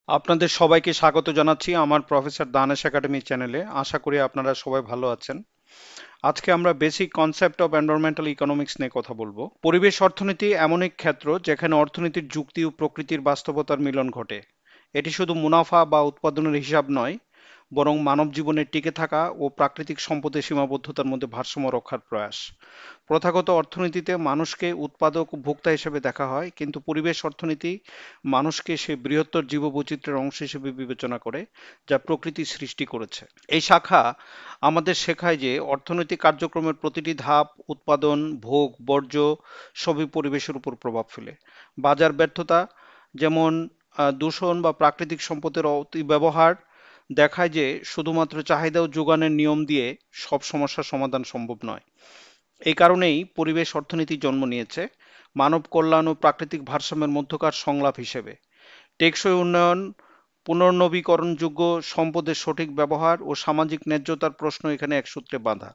আপনাদের সবাইকে স্বাগত জানাচ্ছি আমার প্রফেসর দানেশ একাডেমি চ্যানেলে। আশা করি আপনারা সবাই ভালো আছেন। আজকে আমরা basic concept of environmental economics নিয়ে কথা বলবো। পরিবেশ অর্থনীতি এমন এক ক্ষেত্র যেখানে অর্থনীতির যুক্তি ও প্রকৃতির বাস্তবতার মিলন ঘটে। এটি শুধু মুনাফা বা উৎপাদনের হিসাব নয়, বরং মানব জীবনের টিকে থাকা ও প্রাকৃতিক সম্পদের সীমাবদ্ধতার মধ্যে ভারসাম্য রক্ষার প্রয়াস। প্রথাগত অর্থনীতিতে মানুষকে উৎপাদক ও ভোক্তা হিসেবে দেখা হয়, কিন্তু পরিবেশ অর্থনীতি মানুষকে সে বৃহত্তর জীববৈচিত্র্যের অংশ হিসেবে বিবেচনা করে, যা প্রকৃতি সৃষ্টি করেছে। এই শাখা আমাদের শেখায় যে অর্থনৈতিক কার্যক্রমের প্রতিটি ধাপ, উৎপাদন, ভোগ, বর্জ্য সবই পরিবেশের উপর প্রভাব ফেলে। বাজার ব্যর্থতা, যেমন দূষণ বা প্রাকৃতিক সম্পদের অতিব্যবহার, দেখায় যে শুধুমাত্র চাহিদা ও যোগানের নিয়ম দিয়ে সব সমস্যার সমাধান সম্ভব নয়। এই কারণেই পরিবেশ অর্থনীতি জন্ম নিয়েছে মানব কল্যাণ ও প্রাকৃতিক ভারসাম্যের মধ্যকার সংলাপ হিসেবে। টেকসই উন্নয়ন, পুনর্নবীকরণযোগ্য সম্পদের সঠিক ব্যবহার ও সামাজিক ন্যায্যতার প্রশ্ন এখানে এক সূত্রে বাঁধা।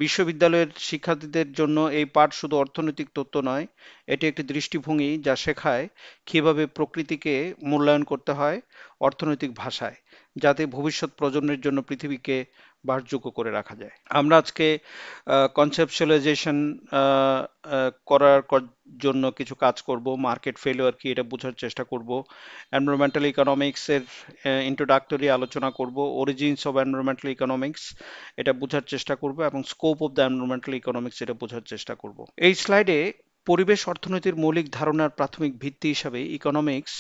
বিশ্ববিদ্যালয়ের শিক্ষার্থীদের জন্য এই পাঠ শুধু অর্থনৈতিক তত্ত্ব নয়, এটি একটি দৃষ্টিভঙ্গি যা শেখায় কিভাবে প্রকৃতিকে মূল্যায়ন করতে হয় অর্থনৈতিক ভাষায়, যাতে ভবিষ্যৎ প্রজন্মের জন্য পৃথিবীকে বাসযোগ্য করে রাখা যায়। আমরা আজকে কনসেপচুয়ালাইজেশন জন্য কিছু কাজ করব, মার্কেট ফেলিওর কি এটা বোঝার চেষ্টা করব, এনভায়রনমেন্টাল ইকোনমিক্স এর ইন্ট্রোডাক্টরি আলোচনা করব, অরিজিনস অফ এনভায়রনমেন্টাল ইকোনমিক্স এটা বোঝার চেষ্টা করব, এবং scope of the environmental economics এটা বোঝার চেষ্টা করব। এই স্লাইডে পরিবেশ অর্থনীতির মৌলিক ধারণার প্রাথমিক ভিত্তি হিসাবে ইকোনমিক্স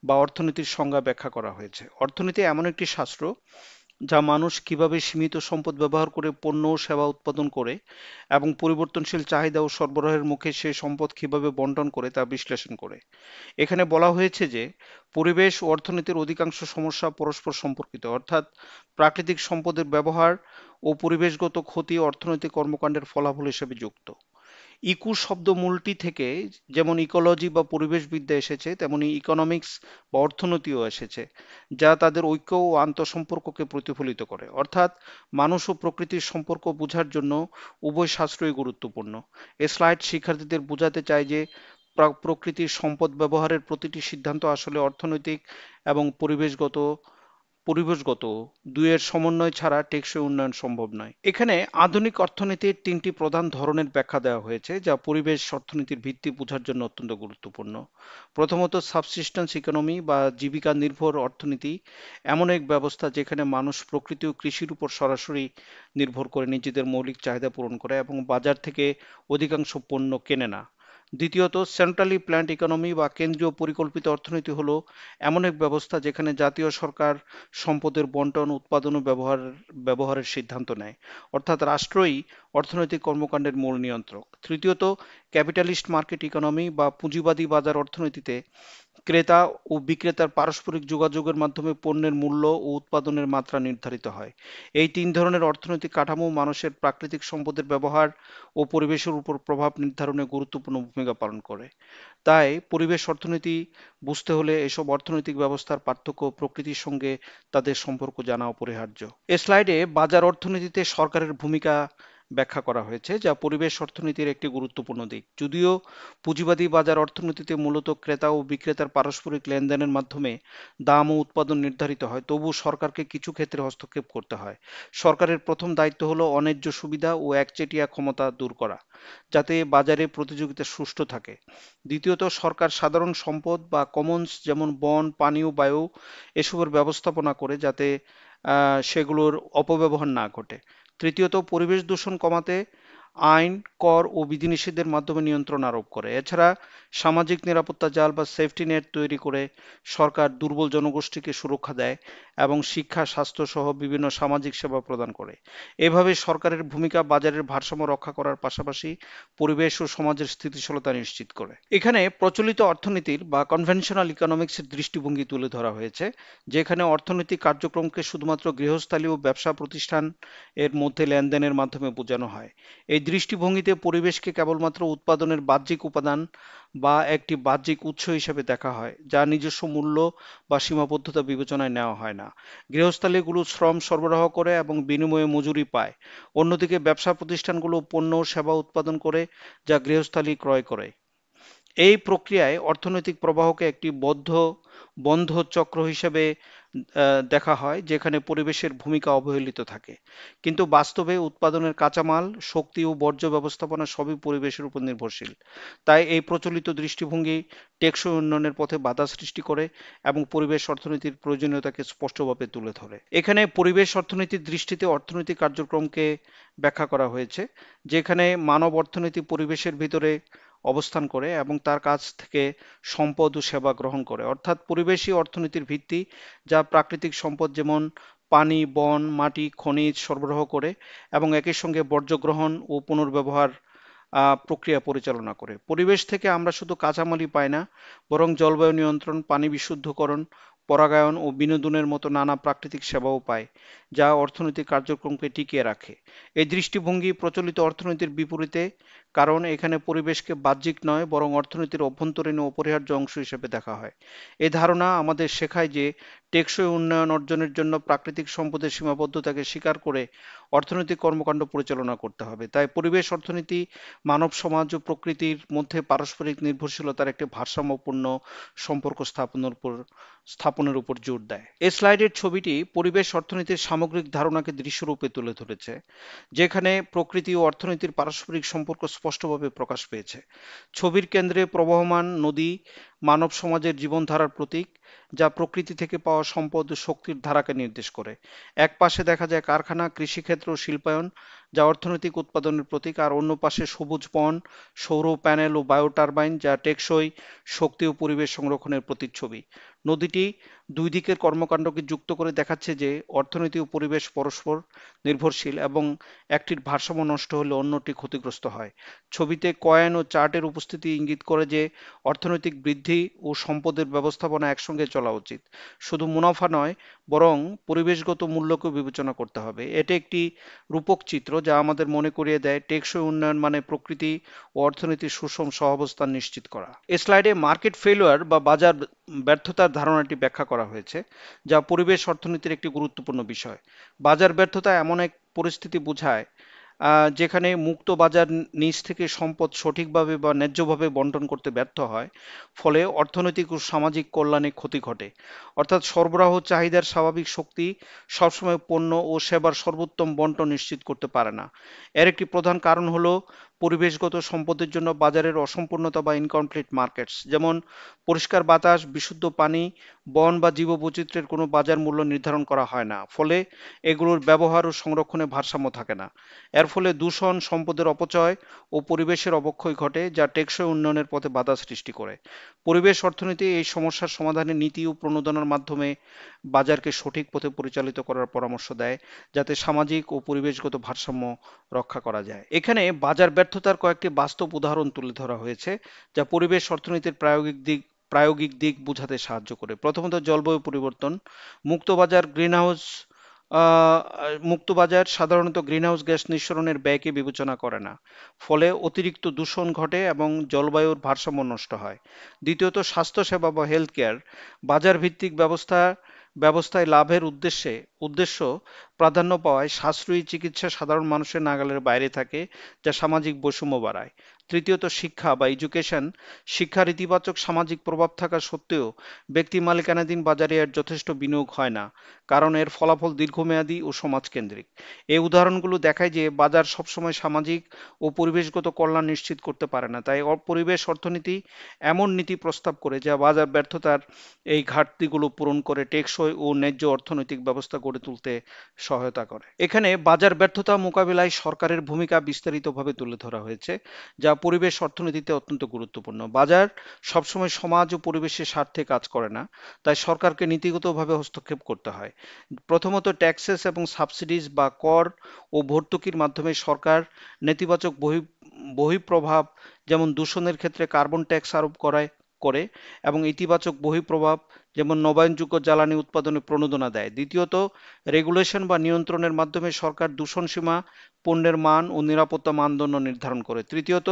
বা অর্থনীতির সংজ্ঞা ব্যাখ্যা করা হয়েছে। অর্থনীতি এমন একটি শাস্ত্র যা মানুষ কিভাবে সীমিত সম্পদ ব্যবহার করে পণ্য ও সেবা উৎপাদন করে এবং পরিবর্তনশীল চাহিদা ও সরবরাহের মুখে সে সম্পদ কিভাবে বন্টন করে তা বিশ্লেষণ করে। এখানে বলা হয়েছে যে পরিবেশ ও অর্থনীতির অধিকাংশ সমস্যা পরস্পর সম্পর্কিত, অর্থাৎ প্রাকৃতিক সম্পদের ব্যবহার ও পরিবেশগত ক্ষতি অর্থনৈতিক কর্মকাণ্ডের ফলাফল হিসেবে যুক্ত। ইকু শব্দ মূলটি থেকে যেমন ইকোলজি বা পরিবেশবিদ্যা এসেছে, তেমনি ইকোনমিক্স বা অর্থনীতিও এসেছে, যা তাদের ঐক্য ও আন্তঃসম্পর্ককে প্রতিফলিত করে। অর্থাৎ মানুষ ও প্রকৃতির সম্পর্ক বোঝার জন্য উভয় শাস্ত্রই গুরুত্বপূর্ণ। এ স্লাইড শিক্ষার্থীদের বোঝাতে চায় যে প্রকৃতির সম্পদ ব্যবহারের প্রতিটি সিদ্ধান্ত আসলে অর্থনৈতিক এবং পরিবেশগত দুইয়ের সমন্বয় ছাড়া টেকসই উন্নয়ন সম্ভব নয়। এখানে আধুনিক অর্থনীতির তিনটি প্রধান ধরনের ব্যাখ্যা দেওয়া হয়েছে, যা পরিবেশ অর্থনীতির ভিত্তি বোঝার জন্য অত্যন্ত গুরুত্বপূর্ণ। প্রথমত, সাবসিস্টেন্স ইকোনমি বা জীবিকা নির্ভর অর্থনীতি এমন এক ব্যবস্থা যেখানে মানুষ প্রকৃতি ও কৃষির উপর সরাসরি নির্ভর করে নিজেদের মৌলিক চাহিদা পূরণ করে এবং বাজার থেকে অধিকাংশ পণ্য কেনে না। দ্বিতীয়ত, সেন্ট্রালি প্ল্যান্ড ইকোনমি বা কেন্দ্রীয় পরিকল্পিত অর্থনীতি হলো এমন এক ব্যবস্থা যেখানে জাতীয় সরকার সম্পদের বন্টন, উৎপাদন ও ব্যবহারের সিদ্ধান্ত নেয়, অর্থাৎ রাষ্ট্রই অর্থনৈতিক কর্মকাণ্ডের মূল নিয়ন্ত্রক। তৃতীয়ত, ক্যাপিটালিস্ট মার্কেট ইকোনমি বা পুঁজিবাদী বাজার অর্থনীতিতে ক্রেতা ও বিক্রেতার পারস্পরিক যোগাযোগের মাধ্যমে পণ্যের মূল্য ও উৎপাদনের মাত্রা নির্ধারিত হয়। এই তিন ধরনের অর্থনৈতিক কাঠামো মানুষের প্রাকৃতিক সম্পদের ব্যবহার ও পরিবেশের উপর প্রভাব নির্ধারণে গুরুত্বপূর্ণ ভূমিকা পালন করে। তাই পরিবেশ অর্থনীতি বুঝতে হলে এসব অর্থনৈতিক ব্যবস্থার পার্থক্য ও প্রকৃতির সঙ্গে তাদের সম্পর্ক জানা অপরিহার্য। এ স্লাইডে বাজার অর্থনীতিতে সরকারের ভূমিকা ব্যাখ্যা করা হয়েছে, যা পরিবেশ অর্থনীতির একটি গুরুত্বপূর্ণ দিক। যদিও পুঁজিবাদী বাজার অর্থনীতিতে মূলত ক্রেতা ও বিক্রেতার পারস্পরিক লেনদেনের মাধ্যমে দাম ও উৎপাদন নির্ধারিত হয়, তবু সরকারকে কিছু ক্ষেত্রে হস্তক্ষেপ করতে হয়। সরকারের প্রথম দায়িত্ব হলো অন্যায্য সুবিধা ও একচেটিয়া ক্ষমতা দূর করা, যাতে বাজারে প্রতিযোগিতা সুষ্ঠু থাকে। দ্বিতীয়ত, সরকার সাধারণ সম্পদ বা কমন্স যেমন বন, পানি ও বায়ু এসবের ব্যবস্থাপনা করে, যাতে সেগুলোর অপব্যবহার না ঘটে। তৃতীয়ত, পরিবেশ দূষণ কমাতে আইন, কর ও বিধিনিষেধের মাধ্যমে নিয়ন্ত্রণ আরোপ করে। এছাড়া সামাজিক নিরাপত্তা জাল বা সেফটি নেট তৈরি করে সরকার দুর্বল জনগোষ্ঠীকে সুরক্ষা দেয় এবং শিক্ষা, স্বাস্থ্য সহ বিভিন্ন সামাজিক সেবা প্রদান করে। এভাবে সরকারের ভূমিকা বাজারের ভারসাম্য রক্ষা করার পাশাপাশি পরিবেশ ও সমাজের স্থিতিশীলতা নিশ্চিত করে। এখানে প্রচলিত অর্থনীতির বা কনভেনশনাল ইকোনমিক্সের দৃষ্টিভঙ্গি তুলে ধরা হয়েছে, যেখানে অর্থনৈতিক কার্যক্রমকে শুধুমাত্র গৃহস্থালী ও ব্যবসা প্রতিষ্ঠান এর মধ্যে লেনদেনের মাধ্যমে বোঝানো হয়। এই দৃষ্টিভঙ্গিতে পরিবেশকে কেবলমাত্র উৎপাদনের বাহ্যিক উপাদান বা একটি বাহ্যিক উৎস হিসেবে দেখা হয়, যা নিজস্ব মূল্য বা সীমাবদ্ধতা বিবেচনায় নেওয়া হয় না। গৃহস্থালীগুলো শ্রম সরবরাহ করে এবং বিনিময়ে মজুরি পায়। অন্যদিকে ব্যবসা প্রতিষ্ঠানগুলো পণ্য ও সেবা উৎপাদন করে, যা গৃহস্থালী ক্রয় করে। এই প্রক্রিয়ায় অর্থনৈতিক প্রবাহকে একটি বন্ধ চক্র হিসেবে দেখা হয়, যেখানে পরিবেশের ভূমিকা অবহেলিত থাকে। কিন্তু বাস্তবে উৎপাদনের কাঁচামাল, শক্তি ও বর্জ্য ব্যবস্থাপনা সবই পরিবেশের উপর নির্ভরশীল। তাই এই প্রচলিত দৃষ্টিভঙ্গি টেকসই উন্নয়নের পথে বাধা সৃষ্টি করে এবং পরিবেশ অর্থনীতির প্রয়োজনীয়তাকে স্পষ্টভাবে তুলে ধরে। এখানে পরিবেশ অর্থনীতির দৃষ্টিতে অর্থনৈতিক কার্যক্রমকে ব্যাখ্যা করা হয়েছে, যেখানে মানব অর্থনীতি পরিবেশের ভিতরে অবস্থান করে এবং তার কাছ থেকে সম্পদ ও সেবা গ্রহণ করে, অর্থাৎ পরিবেশই অর্থনীতির ভিত্তি, যা প্রাকৃতিক সম্পদ যেমন পানি, বন, মাটি, খনিজ সরবরাহ করে এবং একই সঙ্গে বর্জ্য গ্রহণ ও পুনর্ব্যবহার প্রক্রিয়া পরিচালনা করে। পরিবেশ থেকে আমরা শুধু কাঁচামালই পাই না, বরং জলবায়ু নিয়ন্ত্রণ, পানি বিশুদ্ধকরণ, পরাগায়ন ও বিনোদনের মতো নানা প্রাকৃতিক সেবাও পায়, যা অর্থনৈতিক কার্যক্রমকে টিকিয়ে রাখে। এই দৃষ্টিভঙ্গি প্রচলিত অর্থনীতির বিপরীতে, কারণ এখানে পরিবেশকে বাহ্যিক নয় বরং অর্থনীতির অভ্যন্তরীণ ও অপরিহার্য অংশ হিসেবে দেখা হয়। এই ধারণা আমাদের শেখায় যে টেকসই উন্নয়ন অর্জনের জন্য প্রাকৃতিক সম্পদের সীমাবদ্ধতাকে স্বীকার করে অর্থনৈতিক কর্মকাণ্ড পরিচালনা করতে হবে। তাই পরিবেশ অর্থনীতি মানব সমাজ ও প্রকৃতির মধ্যে পারস্পরিক নির্ভরশীলতার একটি ভারসাম্যপূর্ণ সম্পর্ক স্থাপনের উপর জোর দেয়। এই স্লাইডের ছবিটি পরিবেশ অর্থনীতির সামগ্রিক ধারণাকে দৃশ্যরূপে তুলে ধরেছে, যেখানে প্রকৃতি ও অর্থনীতির পারস্পরিক সম্পর্ক স্পষ্টভাবে প্রকাশ পেয়েছে। ছবির কেন্দ্রে প্রবহমান নদী মানব সমাজের জীবনধারার প্রতীক, যা প্রকৃতি থেকে পাওয়া সম্পদ ও শক্তির ধারাকে নির্দেশ করে। এক পাশে দেখা যায় কারখানা, কৃষিক্ষেত্র ও শিল্পায়ন, যা অর্থনৈতিক উৎপাদনের প্রতীক, আর অন্য পাশে সবুজ বন, সৌর প্যানেল ও বায়ো টারবাইন, যা টেকসই শক্তি ও পরিবেশ সংরক্ষণের প্রতিচ্ছবি। নদীটি দুই দিকের কর্মকাণ্ডকে যুক্ত করে দেখাচ্ছে যে অর্থনীতি ও পরিবেশ পরস্পর নির্ভরশীল এবং একটির ভারসাম্য নষ্ট হলে অন্যটি ক্ষতিগ্রস্ত হয়। ছবিতে কয়েন ও চার্টের উপস্থিতি ইঙ্গিত করে যে অর্থনৈতিক বৃদ্ধি ও সম্পদের ব্যবস্থাপনা একসঙ্গে চলা উচিত। শুধু মুনাফা নয়, বরং পরিবেশগত মূল্যকেও বিবেচনা করতে হবে। এটি একটি রূপক চিত্র যা আমাদের মনে করিয়ে দেয় টেকসই উন্নয়ন মানে প্রকৃতি ও অর্থনীতির সুষম সহাবস্থান নিশ্চিত করা। এই স্লাইডে মার্কেট ফেলিওর বা বাজার ব্যর্থতার ধারণাটি ব্যাখ্যা করা হয়েছে, যা পরিবেশ অর্থনীতির একটি গুরুত্বপূর্ণ বিষয়। বাজার ব্যর্থতা এমন এক পরিস্থিতি বোঝায় যেখানে মুক্ত বাজার নিজ থেকে সম্পদ সঠিকভাবে বা ন্যায্যভাবে বন্টন করতে ব্যর্থ হয়, ফলে অর্থনৈতিক ও সামাজিক কল্যাণে ক্ষতি ঘটে। অর্থাৎ সরবরাহ চাহিদার স্বাভাবিক শক্তি সবসময় পণ্য ও সেবার সর্বোত্তম বন্টন নিশ্চিত করতে পারে না। এর একটি প্রধান কারণ হলো পরিবেশগত সম্পদের জন্য বাজারের অসম্পূর্ণতা বা ইনকমপ্লিট মার্কেটস, যেমন পরিষ্কার বাতাস, বিশুদ্ধ পানি, বন বা জীববৈচিত্র্যের কোনো বাজার মূল্য নির্ধারণ করা হয় না, ফলে এগুলোর ব্যবহার ও সংরক্ষণে ভারসাম্য থাকে না। এর ফলে দূষণ, সম্পদের অপচয় ও পরিবেশের অবক্ষয় ঘটে, যা টেকসই উন্নয়নের পথে বাধা সৃষ্টি করে। পরিবেশ অর্থনীতি এই সমস্যার সমাধানে নীতি ও প্রণোদনার মাধ্যমে বাজারকে সঠিক পথে পরিচালিত করার পরামর্শ দেয়, যাতে সামাজিক ও পরিবেশগত ভারসাম্য রক্ষা করা যায়। এখানে বাজার ব্যর্থতার কয়েকটি বাস্তব উদাহরণ তুলে ধরা হয়েছে, যা পরিবেশ অর্থনীতির প্রায়োগিক দিক বোঝাতে সাহায্য করে। প্রথমত, জলবায়ু পরিবর্তন। মুক্ত বাজার গ্রিনহাউস আহ, মুক্ত বাজার সাধারণত গ্রিনহাউস গ্যাস নিঃসরণের ব্যয়কে বিবেচনা করে না, ফলে অতিরিক্ত দূষণ ঘটে এবং জলবায়ুর ভারসাম্য নষ্ট হয়। দ্বিতীয়ত, স্বাস্থ্যসেবা বা হেলথ কেয়ার। বাজার ভিত্তিক ব্যবস্থায় লাভের উদ্দেশ্য প্রাধান্য পাওয়ায় সাশ্রয়ী চিকিৎসা সাধারণ মানুষের নাগালের বাইরে থাকে, যা সামাজিক বৈষম্য বাড়ায়। তৃতীয়ত, শিক্ষা বা এডুকেশন। শিক্ষার ইতিবাচক সামাজিক প্রভাব থাকা সত্ত্বেও ব্যক্তি মালিকানাধীন বাজারে এর যথেষ্ট বিনিয়োগ হয় না, কারণ এর ফলাফল দীর্ঘমেয়াদী ও সমাজকেন্দ্রিক। এই উদাহরণগুলো দেখায় যে বাজার সবসময় সামাজিক ও পরিবেশগত কল্যাণ নিশ্চিত করতে পারে না। তাই পরিবেশ অর্থনীতি এমন নীতি প্রস্তাব করে যা বাজার ব্যর্থতার এই ঘাটতিগুলো পূরণ করে টেকসই ও ন্যায্য অর্থনৈতিক ব্যবস্থা গড়ে তুলতে সহায়তা করে। এখানে বাজার ব্যর্থতা মোকাবিলায় সরকারের ভূমিকা বিস্তারিতভাবে তুলে ধরা হয়েছে, যা পরিবেশ অর্থনীতিতে অত্যন্ত গুরুত্বপূর্ণ। বাজার সবসময় সমাজ ও পরিবেশের স্বার্থে কাজ করে না, তাই সরকারকে নীতিগতভাবে হস্তক্ষেপ করতে হয়। প্রথমত, ট্যাক্সেস এবং সাবসিডিজ বা কর ও ভর্তুকির মাধ্যমে সরকার নেতিবাচক বহিঃপ্রভাব, যেমন দূষণের ক্ষেত্রে কার্বন ট্যাক্স আরোপ করে এবং ইতিবাচক বহিঃপ্রভাব, যেমন নবায়নযোগ্য জ্বালানি উৎপাদনে প্রণোদনা দেয়। দ্বিতীয়ত, রেগুলেশন বা নিয়ন্ত্রণের মাধ্যমে সরকার দূষণ সীমা, পণ্যের মান ও নিরাপত্তা মানদণ্ড নির্ধারণ করে। তৃতীয়ত,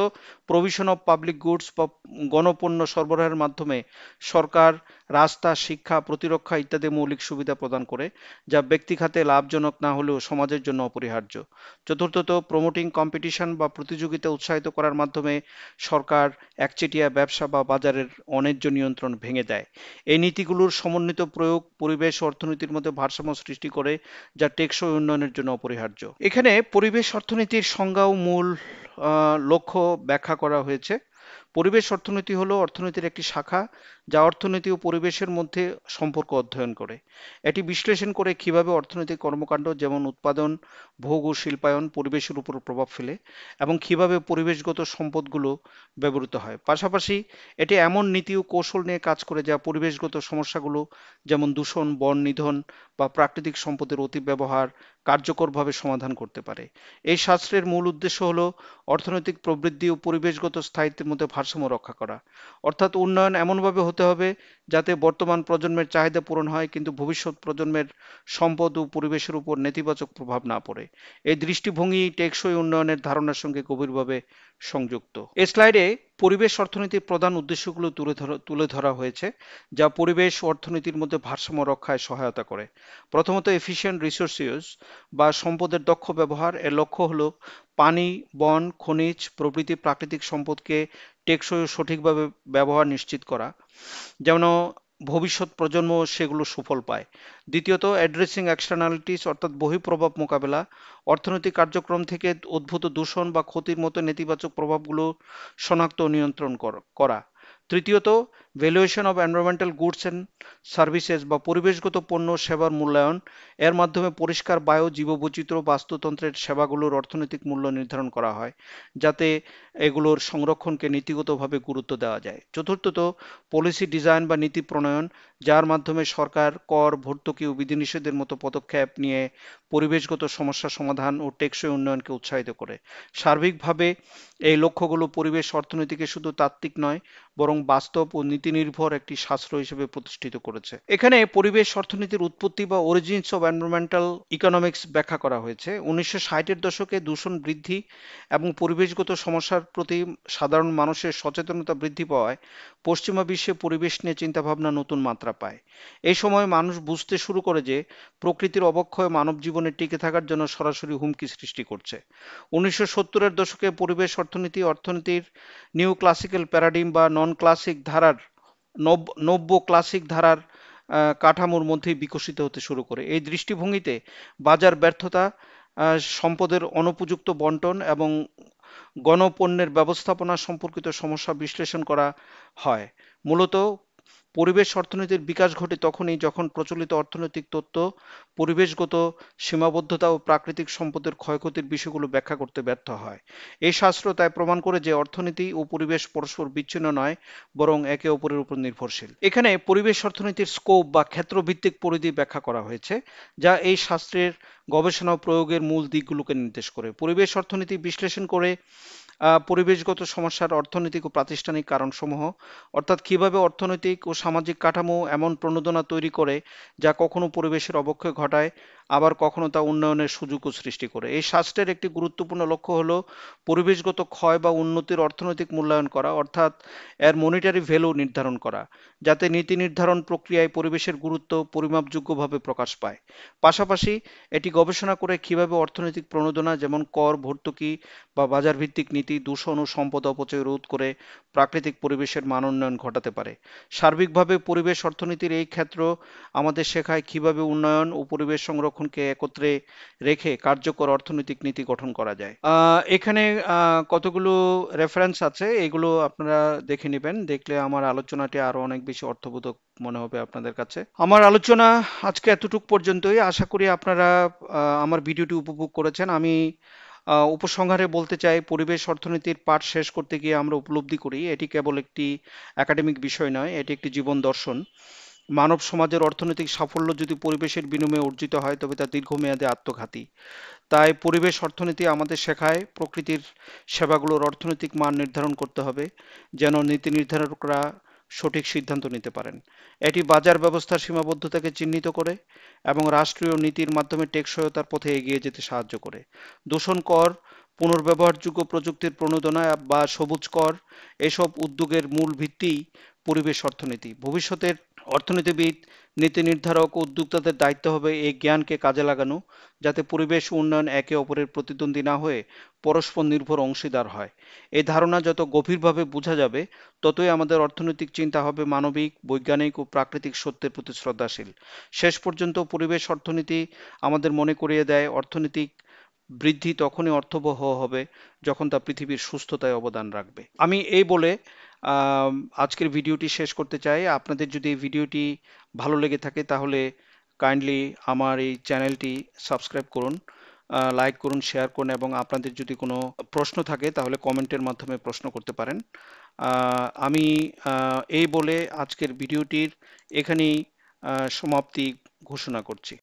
প্রভিশন অফ পাবলিক গুডস বা গণপণ্য সরবরাহের মাধ্যমে সরকার রাস্তা, শিক্ষা, প্রতিরক্ষা ইত্যাদি মৌলিক সুবিধা প্রদান করে, যা ব্যক্তি খাতে লাভজনক না হলেও সমাজের জন্য অপরিহার্য। চতুর্থত, প্রমোটিং কম্পিটিশন বা প্রতিযোগিতা উৎসাহিত করার মাধ্যমে সরকার একচেটিয়া ব্যবসা বা বাজারের অন্যায্য নিয়ন্ত্রণ ভেঙে দেয়। এই নীতিগুলো নীতিগুলোর সমন্বিত প্রয়োগ পরিবেশ ও অর্থনীতির মধ্যে ভারসাম্য সৃষ্টি করে, যা টেকসই উন্নয়নের জন্য অপরিহার্য। এখানে পরিবেশ অর্থনীতির সংজ্ঞা ও মূল লক্ষ্য ব্যাখ্যা করা হয়েছে। পরিবেশ অর্থনীতি হলো অর্থনীতির একটি শাখা যা অর্থনীতি ও পরিবেশের মধ্যে সম্পর্ক অধ্যয়ন করে। এটি বিশ্লেষণ করে কিভাবে অর্থনৈতিক কর্মকাণ্ড যেমন উৎপাদন, ভোগ ও শিল্পায়ন পরিবেশের উপর প্রভাব ফেলে এবং কিভাবে পরিবেশগত সম্পদগুলো ব্যবহৃত হয়। পাশাপাশি এটি এমন নীতি ও কৌশল নিয়ে কাজ করে যা পরিবেশগত সমস্যাগুলো যেমন দূষণ, বন নিধন বা প্রাকৃতিক সম্পদের অতিব্যবহার কার্যকরভাবে সমাধান করতে পারে। এই শাস্ত্রের মূল উদ্দেশ্য হলো অর্থনৈতিক প্রবৃদ্ধি ও পরিবেশগত স্থায়িত্বের মধ্যে ভারসাম্য রক্ষা করা। অর্থাৎ উন্নয়ন এমনভাবে হতে হবে যাতে বর্তমান প্রজন্মের চাহিদা পূরণ হয় কিন্তু ভবিষ্যৎ প্রজন্মের সম্পদ ও পরিবেশের উপর নেতিবাচক প্রভাব না পড়ে। এই দৃষ্টিভঙ্গি টেকসই উন্নয়নের ধারণার সঙ্গে গভীরভাবে সংযুক্ত। এই স্লাইডে পরিবেশ অর্থনীতির প্রধান উদ্দেশ্যগুলো তুলে ধরা হয়েছে যা পরিবেশ ও অর্থনীতির মধ্যে ভারসাম্য রক্ষায় সহায়তা করে। প্রথমত এফিশিয়েন্ট রিসোর্স ইউজ বা সম্পদের দক্ষ ব্যবহার। এর লক্ষ্য হলো পানি, বন, খনিজ প্রভৃতি প্রাকৃতিক সম্পদকে টেকসই ও সঠিকভাবে ব্যবহার নিশ্চিত করা, যেন ভবিষ্যৎ প্রজন্ম সেগুলো সুফল পায়। দ্বিতীয়ত অ্যাড্রেসিং এক্সটার্নালিটিস অর্থাৎ বহিঃপ্রভাব মোকাবেলা। অর্থনৈতিক কার্যক্রম থেকে উদ্ভূত দূষণ বা ক্ষতির মতো নেতিবাচক প্রভাবগুলো শনাক্ত ও নিয়ন্ত্রণ করা। তৃতীয়ত valuation of environmental goods and services বা পরিবেশগত পণ্য সেবার মূল্যায়ন। এর মাধ্যমে পরিষ্কার বায়ু, জীববৈচিত্র্য, বাস্তুতন্ত্রের সেবাগুলোর অর্থনৈতিক মূল্য নির্ধারণ করা হয় যাতে এগুলোর সংরক্ষণকে নীতিগতভাবে গুরুত্ব দেওয়া যায়। চতুর্থত পলিসি ডিজাইন বা নীতি প্রণয়ন, যার মাধ্যমে সরকার কর, ভর্তুকি ও বিধিনিষেধের মতো পদক্ষেপ নিয়ে পরিবেশগত সমস্যা সমাধান ও টেকসই উন্নয়নকে উৎসাহিত করে। সার্বিকভাবে এই লক্ষ্যগুলো পরিবেশ অর্থনীতিকে শুধু তাত্ত্বিক নয় বরং বাস্তব ও নীতি নির্ভর একটি শাস্ত্র হিসেবে প্রতিষ্ঠিত করেছে। এখানে পরিবেশ অর্থনীতির উৎপত্তি বা অরিজিনস অফ এনভায়রনমেন্টাল ইকোনমিক্স ব্যাখ্যা করা হয়েছে। 1960-এর দশকে দূষণ বৃদ্ধি এবং পরিবেশগত সমস্যার প্রতি সাধারণ মানুষের সচেতনতা বৃদ্ধি পাওয়ায় পশ্চিমা বিশ্বে পরিবেশ নিয়ে চিন্তাভাবনা নতুন মাত্রা পায়। এই সময় মানুষ বুঝতে শুরু করে যে প্রকৃতির অবক্ষয় মানব জীবনে টিকে থাকার জন্য সরাসরি হুমকি সৃষ্টি করছে। 1970-এর দশকে পরিবেশ অর্থনীতির নিউ ক্লাসিক্যাল প্যারাডিম বা নন ক্লাসিক ধারার নব্য ক্লাসিক ধারার কাঠামোর মধ্যেই বিকশিত হতে শুরু করে। এই দৃষ্টিভঙ্গিতে বাজার ব্যর্থতা, সম্পদের অনুপযুক্ত বন্টন এবং গণপণ্যের ব্যবস্থাপনা সম্পর্কিত সমস্যা বিশ্লেষণ করা হয়। মূলত পরিবেশ অর্থনীতির বিকাশ ঘটে তখনই যখন প্রচলিত অর্থনৈতিক তত্ত্ব পরিবেশগত সীমাবদ্ধতা ও প্রাকৃতিক সম্পদের ক্ষয়ক্ষতির বিষয়গুলো ব্যাখ্যা করতে ব্যর্থ হয়। এই শাস্ত্র তাই প্রমাণ করে যে অর্থনীতি ও পরিবেশ পরস্পর বিচ্ছিন্ন নয় বরং একে অপরের উপর নির্ভরশীল। এখানে পরিবেশ অর্থনীতির স্কোপ বা ক্ষেত্রভিত্তিক পরিধি ব্যাখ্যা করা হয়েছে যা এই শাস্ত্রের গবেষণা ও প্রয়োগের মূল দিকগুলোকে নির্দেশ করে। পরিবেশ অর্থনীতি বিশ্লেষণ করে পরিবেশগত সমস্যার অর্থনৈতিক ও প্রাতিষ্ঠানিক কারণসমূহ, অর্থাৎ কিভাবে অর্থনৈতিক ও সামাজিক কাঠামো এমন প্রণোদনা তৈরি করে যা কখনো পরিবেশের অবক্ষয় ঘটায় আবার কখনো তা উন্নয়নের সুযোগও সৃষ্টি করে। এই শাস্ত্রের একটি গুরুত্বপূর্ণ লক্ষ্য হলো পরিবেশগত ক্ষয় বা উন্নতির অর্থনৈতিক মূল্যায়ন করা, অর্থাৎ এর মনিটারি ভ্যালু নির্ধারণ করা, যাতে নীতি নির্ধারণ প্রক্রিয়ায় পরিবেশের গুরুত্ব পরিমাপযোগ্যভাবে প্রকাশ পায়। পাশাপাশি এটি গবেষণা করে কিভাবে অর্থনৈতিক প্রণোদনা যেমন কর, ভর্তুকি বা বাজার ভিত্তিক নীতি দূষণ ও সম্পদ অপচয় রোধ করে প্রাকৃতিক পরিবেশের মান উন্নয়ন ঘটাতে পারে। সার্বিকভাবে পরিবেশ অর্থনীতির এই ক্ষেত্র আমাদের শেখায় কিভাবে উন্নয়ন ও পরিবেশ সংরক্ষণকে একত্রে রেখে কার্যকর অর্থনৈতিক নীতি গঠন করা যায়। এখানে কতগুলো রেফারেন্স আছে, এগুলো আপনারা দেখে নেবেন। দেখলে আমার আলোচনাটি আরো অনেক বেশি অর্থবোধক মনে হবে আপনাদের কাছে। আমার আলোচনা আজকে এতটুকু পর্যন্তই। আশা করি আপনারা আমার ভিডিওটি উপভোগ করেছেন। আমি উপসংহারে বলতে চাই, পরিবেশ অর্থনীতির পাঠ শেষ করতে গিয়ে আমরা উপলব্ধি করি এটি কেবল একটি একাডেমিক বিষয় নয়, এটি একটি জীবন দর্শন। মানব সমাজের অর্থনৈতিক সাফল্য যদি পরিবেশের বিনিময়ে অর্জিত হয় তবে তা দীর্ঘমেয়াদে আত্মঘাতী। তাই পরিবেশ অর্থনীতি আমাদের শেখায় প্রকৃতির সেবাগুলোর অর্থনৈতিক মান নির্ধারণ করতে হবে যেন নীতি নির্ধারকরা সঠিক সিদ্ধান্ত নিতে পারেন। এটি বাজার ব্যবস্থার সীমাবদ্ধতাকে চিহ্নিত করে এবং রাষ্ট্রীয় নীতির মাধ্যমে টেকসইতার পথে এগিয়ে যেতে সাহায্য করে। দূষণ কর, পুনর্ব্যবহারযোগ্য প্রযুক্তির প্রণোদনা বা সবুজ কর এসব উদ্যোগের মূল ভিত্তিই পরিবেশ অর্থনীতি। ভবিষ্যতের অর্থনীতিবিদ নীতি নির্ধারক ও উদ্যোক্তাদের দায়িত্ব হবে এই জ্ঞানকে কাজে লাগানো, যাতে পরিবেশ ও উন্নয়ন একে অপরের প্রতিদ্বন্দ্বী না হয়ে পরস্পর নির্ভর অংশীদার হয়। এই ধারণা যত গভীরভাবে বোঝা যাবে, ততই আমাদের অর্থনৈতিক চিন্তা হবে মানবিক, বৈজ্ঞানিক ও প্রাকৃতিক সত্যের প্রতি শ্রদ্ধাশীল। শেষ পর্যন্ত পরিবেশ অর্থনীতি আমাদের মনে করিয়ে দেয়, অর্থনৈতিক বৃদ্ধি তখনই অর্থবহ হবে যখন তা পৃথিবীর সুস্থতায় অবদান রাখবে। আমি এই বলে আম, আজকের ভিডিওটি শেষ করতে চাই। আপনাদের যদি এই ভিডিওটি ভালো লেগে থাকে তাহলে কাইন্ডলি আমার এই চ্যানেলটি সাবস্ক্রাইব করুন, লাইক করুন, শেয়ার করুন, এবং আপনাদের যদি কোনো প্রশ্ন থাকে তাহলে কমেন্টের মাধ্যমে প্রশ্ন করতে পারেন। আমি এই বলে আজকের ভিডিওটির এখানেই সমাপ্তি ঘোষণা করছি।